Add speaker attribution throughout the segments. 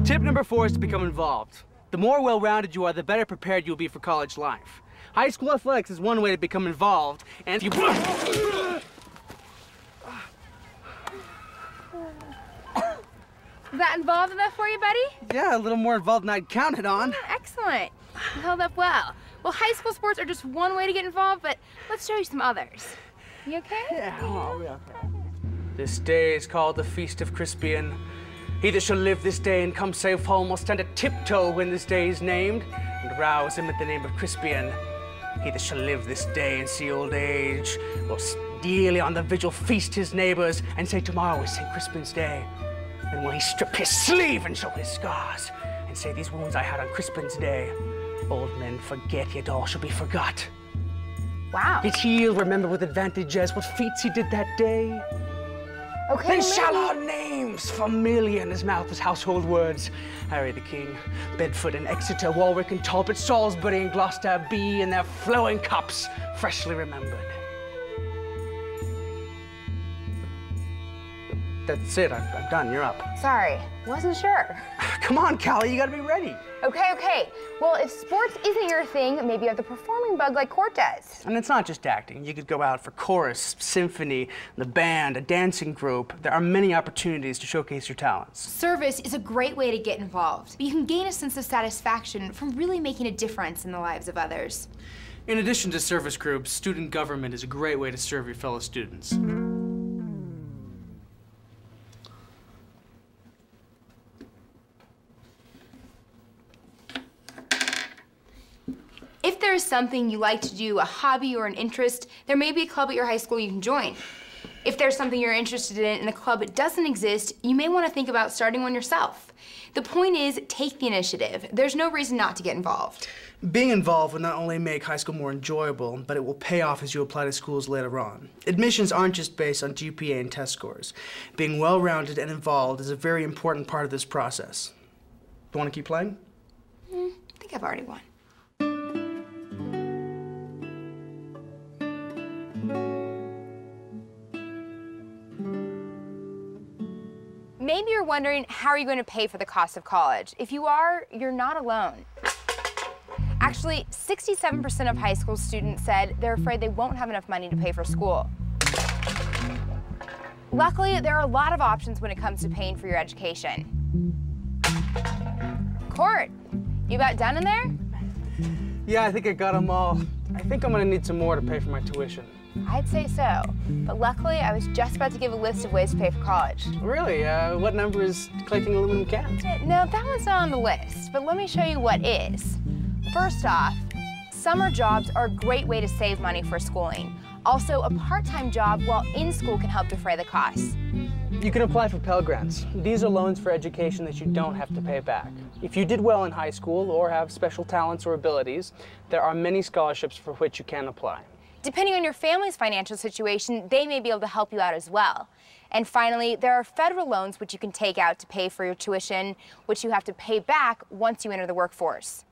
Speaker 1: Tip number 4 is to become involved. The more well-rounded you are, the better prepared you'll be for college life. High school athletics is one way to become involved, and if you...
Speaker 2: Was that involved enough for you, buddy?
Speaker 1: Yeah, a little more involved than I'd counted on.
Speaker 2: Excellent. You held up well. Well, high school sports are just one way to get involved, but let's show you some others. You okay?
Speaker 1: Yeah, I'll be okay. This day is called the Feast of Crispian. He that shall live this day and come safe home will stand a tiptoe when this day is named, and rouse him at the name of Crispian. He that shall live this day and see old age will steely on the vigil feast his neighbors and say tomorrow is St. Crispin's day. And will he strip his sleeve and show his scars and say these wounds I had on Crispin's day. Old men forget, yet all shall be forgot.
Speaker 2: Wow.
Speaker 1: Yet he'll remember with advantages what feats he did that day.
Speaker 2: Okay,
Speaker 1: Then shall our names familiar in his mouth as household words. Harry the King, Bedford and Exeter, Warwick and Talbot, Salisbury and Gloucester be in their flowing cups freshly remembered. That's it, I'm done, you're up.
Speaker 2: Sorry, wasn't sure.
Speaker 1: Come on, Callie, you gotta be ready.
Speaker 2: Okay. Well, if sports isn't your thing, maybe you have the performing bug like Court does.
Speaker 1: And it's not just acting. You could go out for chorus, symphony, the band, a dancing group. There are many opportunities to showcase your talents.
Speaker 2: Service is a great way to get involved, but you can gain a sense of satisfaction from really making a difference in the lives of others.
Speaker 1: In addition to service groups, student government is a great way to serve your fellow students.
Speaker 2: If there is something you like to do, a hobby or an interest, there may be a club at your high school you can join. If there's something you're interested in and a club that doesn't exist, you may want to think about starting one yourself. The point is, take the initiative. There's no reason not to get involved.
Speaker 1: Being involved will not only make high school more enjoyable, but it will pay off as you apply to schools later on. Admissions aren't just based on GPA and test scores. Being well-rounded and involved is a very important part of this process. You want to keep playing?
Speaker 2: I think I've already won. Maybe you're wondering, how are you going to pay for the cost of college? If you are, you're not alone. Actually, 67% of high school students said they're afraid they won't have enough money to pay for school. Luckily, there are a lot of options when it comes to paying for your education. Court, you about done in there?
Speaker 1: Yeah, I think I got them all. I think I'm gonna need some more to pay for my tuition.
Speaker 2: I'd say so, but luckily I was just about to give a list of ways to pay for college.
Speaker 1: Really? What number is collecting aluminum cans?
Speaker 2: No, that one's not on the list, but let me show you what is. First off, summer jobs are a great way to save money for schooling. Also, a part-time job while in school can help defray the costs.
Speaker 1: You can apply for Pell Grants. These are loans for education that you don't have to pay back. If you did well in high school or have special talents or abilities, there are many scholarships for which you can apply.
Speaker 2: Depending on your family's financial situation, they may be able to help you out as well. And finally, there are federal loans which you can take out to pay for your tuition, which you have to pay back once you enter the workforce.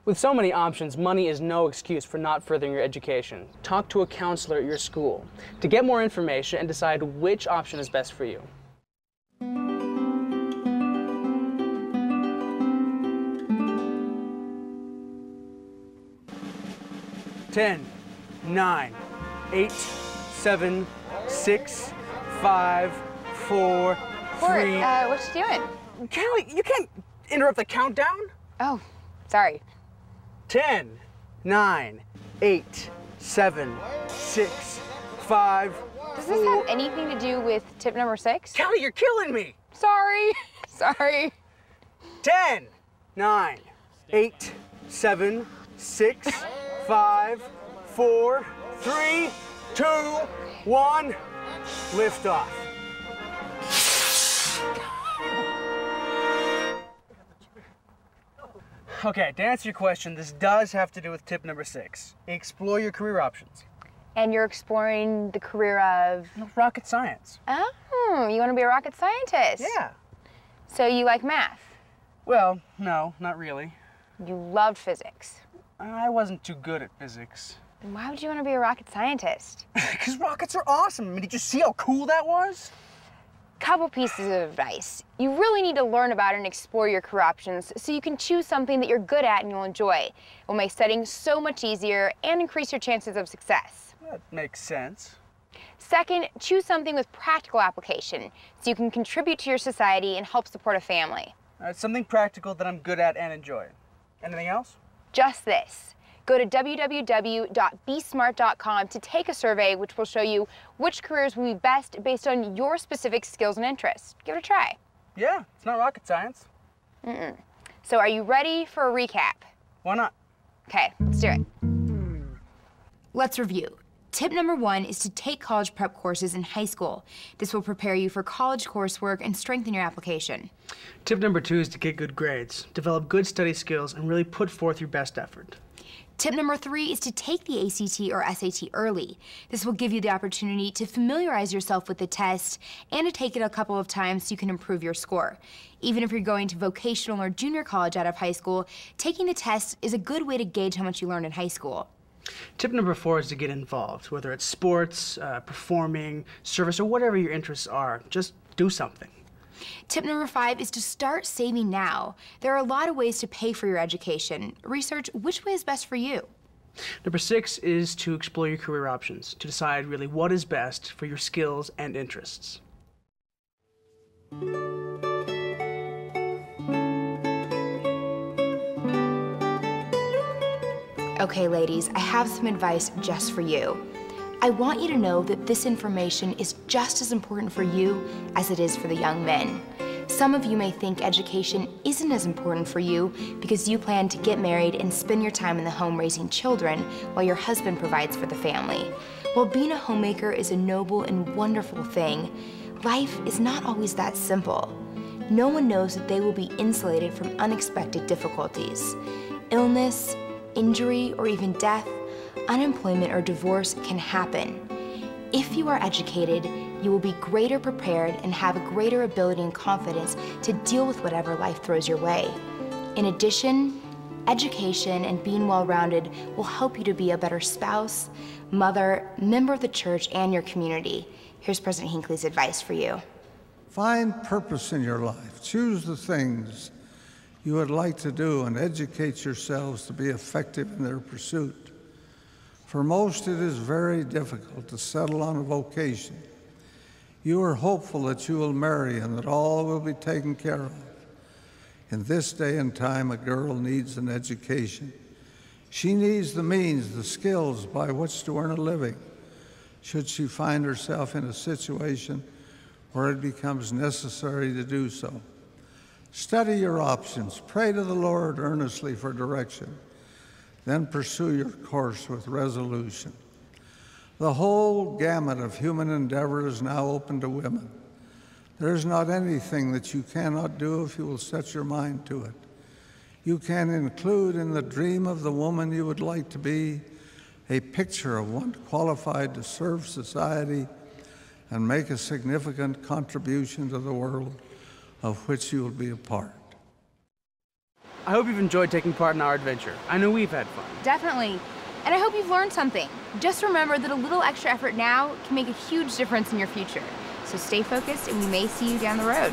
Speaker 1: With so many options, money is no excuse for not furthering your education. Talk to a counselor at your school to get more information and decide which option is best for you. 10, 9, 8, 7, 6, 5, 4, 3.
Speaker 2: What you doing?
Speaker 1: Callie, you can't interrupt the countdown.
Speaker 2: Oh, sorry.
Speaker 1: 10, 9, 8, 7, 6, 5,
Speaker 2: Does this have anything to do with tip number 6?
Speaker 1: Callie, you're killing me.
Speaker 2: Sorry. Sorry.
Speaker 1: 10, 9, 8, 7, 6, 5, 4, 3, 2, 1. Lift off. Okay, to answer your question, this does have to do with tip number 6. Explore your career options.
Speaker 2: And you're exploring the career of?
Speaker 1: Rocket science.
Speaker 2: Oh, you want to be a rocket scientist?
Speaker 1: Yeah.
Speaker 2: So you like math?
Speaker 1: Well, no, not really.
Speaker 2: You loved physics.
Speaker 1: I wasn't too good at physics.
Speaker 2: Then why would you want to be a rocket scientist?
Speaker 1: Because rockets are awesome. I mean, did you see how cool that was?
Speaker 2: Couple pieces of advice. You really need to learn about and explore your career options so you can choose something that you're good at and you'll enjoy. It will make studying so much easier and increase your chances of success.
Speaker 1: That makes sense.
Speaker 2: Second, choose something with practical application so you can contribute to your society and help support a family.
Speaker 1: Something practical that I'm good at and enjoy. Anything else?
Speaker 2: Just this. Go to www.besmart.com to take a survey which will show you which careers will be best based on your specific skills and interests. Give it a try.
Speaker 1: Yeah, it's not rocket science.
Speaker 2: So are you ready for a recap?
Speaker 1: Why not?
Speaker 2: Okay, let's do it. Let's review. Tip number 1 is to take college prep courses in high school. This will prepare you for college coursework and strengthen your application.
Speaker 1: Tip number 2 is to get good grades, develop good study skills, and really put forth your best effort.
Speaker 2: Tip number 3 is to take the ACT or SAT early. This will give you the opportunity to familiarize yourself with the test and to take it a couple of times so you can improve your score. Even if you're going to vocational or junior college out of high school, taking the test is a good way to gauge how much you learned in high school.
Speaker 1: Tip number 4 is to get involved, whether it's sports, performing, service, or whatever your interests are. Just do something.
Speaker 2: Tip number 5 is to start saving now. There are a lot of ways to pay for your education. Research which way is best for you.
Speaker 1: Number 6 is to explore your career options, to decide really what is best for your skills and interests.
Speaker 2: Okay, ladies, I have some advice just for you. I want you to know that this information is just as important for you as it is for the young men. Some of you may think education isn't as important for you because you plan to get married and spend your time in the home raising children while your husband provides for the family. While being a homemaker is a noble and wonderful thing, life is not always that simple. No one knows that they will be insulated from unexpected difficulties. Illness, injury, or even death, unemployment, or divorce can happen. If you are educated, you will be greater prepared and have a greater ability and confidence to deal with whatever life throws your way. In addition, education and being well-rounded will help you to be a better spouse, mother, member of the church, and your community. Here's President Hinckley's advice for you.
Speaker 3: Find purpose in your life. Choose the things you would like to do and educate yourselves to be effective in their pursuit. For most, it is very difficult to settle on a vocation. You are hopeful that you will marry and that all will be taken care of. In this day and time, a girl needs an education. She needs the means, the skills by which to earn a living, should she find herself in a situation where it becomes necessary to do so. Study your options. Pray to the Lord earnestly for direction. Then pursue your course with resolution. The whole gamut of human endeavor is now open to women. There is not anything that you cannot do if you will set your mind to it. You can include in the dream of the woman you would like to be a picture of one qualified to serve society and make a significant contribution to the world of which you will be a part.
Speaker 1: I hope you've enjoyed taking part in our adventure. I know we've had fun.
Speaker 2: Definitely. And I hope you've learned something. Just remember that a little extra effort now can make a huge difference in your future. So stay focused and we may see you down the road.